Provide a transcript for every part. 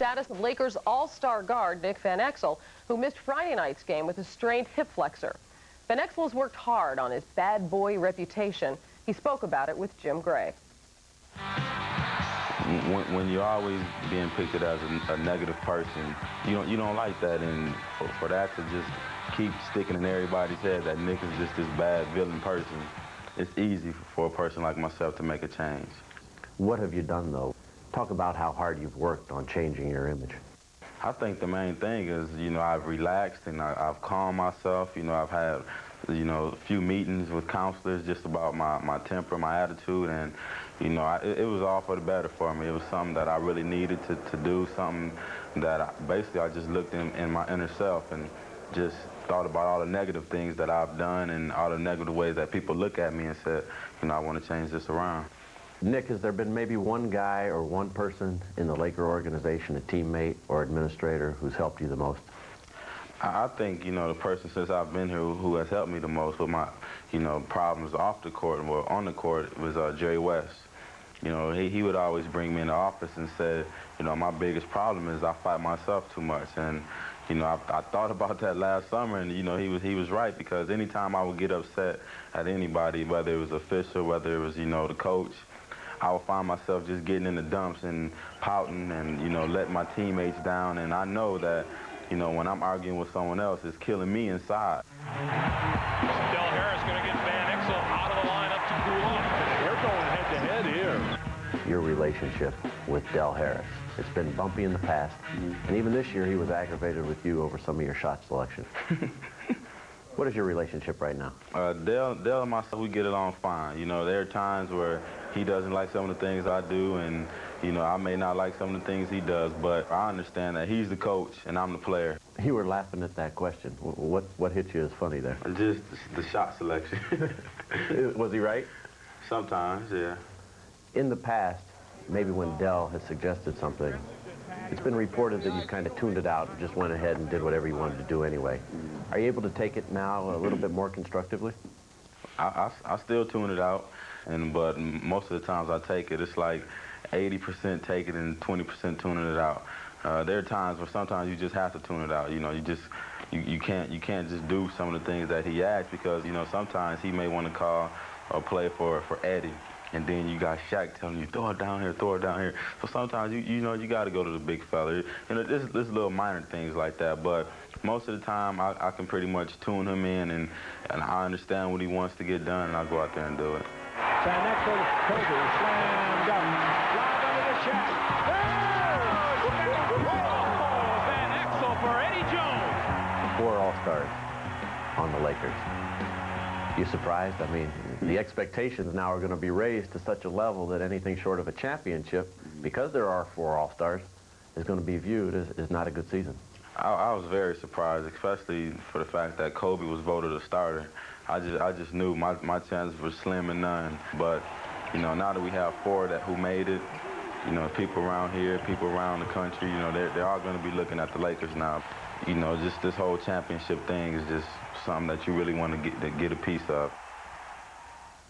status of Lakers all-star guard Nick Van Exel, who missed Friday night's game with a strained hip flexor. Van Exel has worked hard on his bad boy reputation. He spoke about it with Jim Gray. When you're always being pictured as a negative person, you don't like that, and for that to just keep sticking in everybody's head that Nick is just this bad villain person, it's easy for a person like myself to make a change. What have you done, though? Talk about how hard you've worked on changing your image. I think the main thing is, I've relaxed and I've calmed myself. I've had, a few meetings with counselors just about my temper, my attitude, and, it was all for the better for me. It was something that I really needed to do, something that basically I just looked in my inner self and just thought about all the negative things that I've done and all the negative ways that people look at me and said, I want to change this around. Nick, has there been maybe one guy or one person in the Laker organization, a teammate or administrator, who's helped you the most? I think, the person since I've been here who has helped me the most with my, problems off the court or on the court was Jerry West. He would always bring me in the office and say, my biggest problem is I fight myself too much. And, I thought about that last summer, and, he was right, because anytime I would get upset at anybody, whether it was official, whether it was, the coach, I would find myself just getting in the dumps and pouting and, letting my teammates down. And I know that, when I'm arguing with someone else, it's killing me inside. Del Harris going to get Van Exel out of the lineup to cool off. They're going head-to-head here. Your relationship with Del Harris, it's been bumpy in the past, and even this year he was aggravated with you over some of your shot selection. What is your relationship right now? Del and myself, we get along fine. There are times where he doesn't like some of the things I do, and, I may not like some of the things he does, but I understand that he's the coach and I'm the player. You were laughing at that question. What hit you as funny there? Just the shot selection. Was he right? Sometimes, yeah. In the past, maybe when Del has suggested something, it's been reported that you kind of tuned it out and just went ahead and did whatever you wanted to do anyway. Are you able to take it now a little bit more constructively? I still tune it out, but most of the times I take it, it's like 80% take it and 20% tuning it out. There are times where sometimes you just have to tune it out. You can't just do some of the things that he asks, because sometimes he may want to call or play for Eddie, and then you got Shaq telling you, throw it down here, throw it down here. So sometimes you got to go to the big fella. There's little minor things like that, but most of the time I can pretty much tune him in, and I understand what he wants to get done, and I go out there and do it. Van Exel, Kobe, slammed up. Drive under the Shaq. Van Exel for Eddie Jones. 4 All-Stars on the Lakers. You surprised? I mean, the expectations now are going to be raised to such a level that anything short of a championship, because there are 4 All-Stars, is going to be viewed as not a good season. I was very surprised, especially for the fact that Kobe was voted a starter. I just knew my chances were slim and none. But now that we have 4 who made it, people around here, people around the country, they're all going to be looking at the Lakers now. Just this whole championship thing is just something that you really want to get a piece of.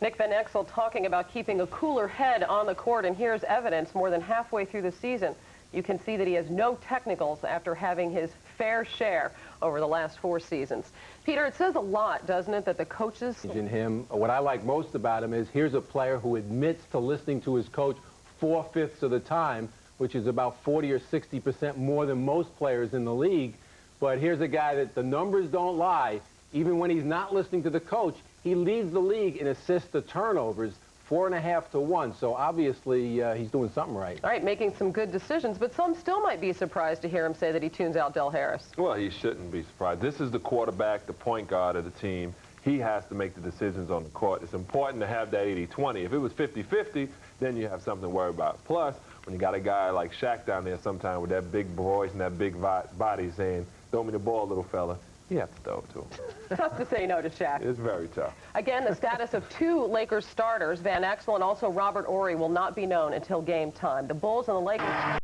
Nick Van Exel talking about keeping a cooler head on the court, and here's evidence more than halfway through the season. You can see that he has no technicals after having his fair share over the last 4 seasons. Peter, it says a lot, doesn't it, that the coaches... In him, what I like most about him is here's a player who admits to listening to his coach 4/5 of the time, which is about 40 or 60% more than most players in the league. But here's a guy that the numbers don't lie. Even when he's not listening to the coach, he leads the league in assists to turnovers, 4.5 to 1. So obviously he's doing something right. All right, making some good decisions, but some still might be surprised to hear him say that he tunes out Del Harris. Well, he shouldn't be surprised. This is the quarterback, the point guard of the team. He has to make the decisions on the court. It's important to have that 80-20. If it was 50-50, then you have something to worry about. Plus, when you got a guy like Shaq down there sometime with that big voice and that big body saying, throw me the ball, little fella, you have to throw it to him. Tough to say no to Shaq. It's very tough. Again, the status of 2 Lakers starters, Van Exel and also Robert Horry, will not be known until game time. The Bulls and the Lakers...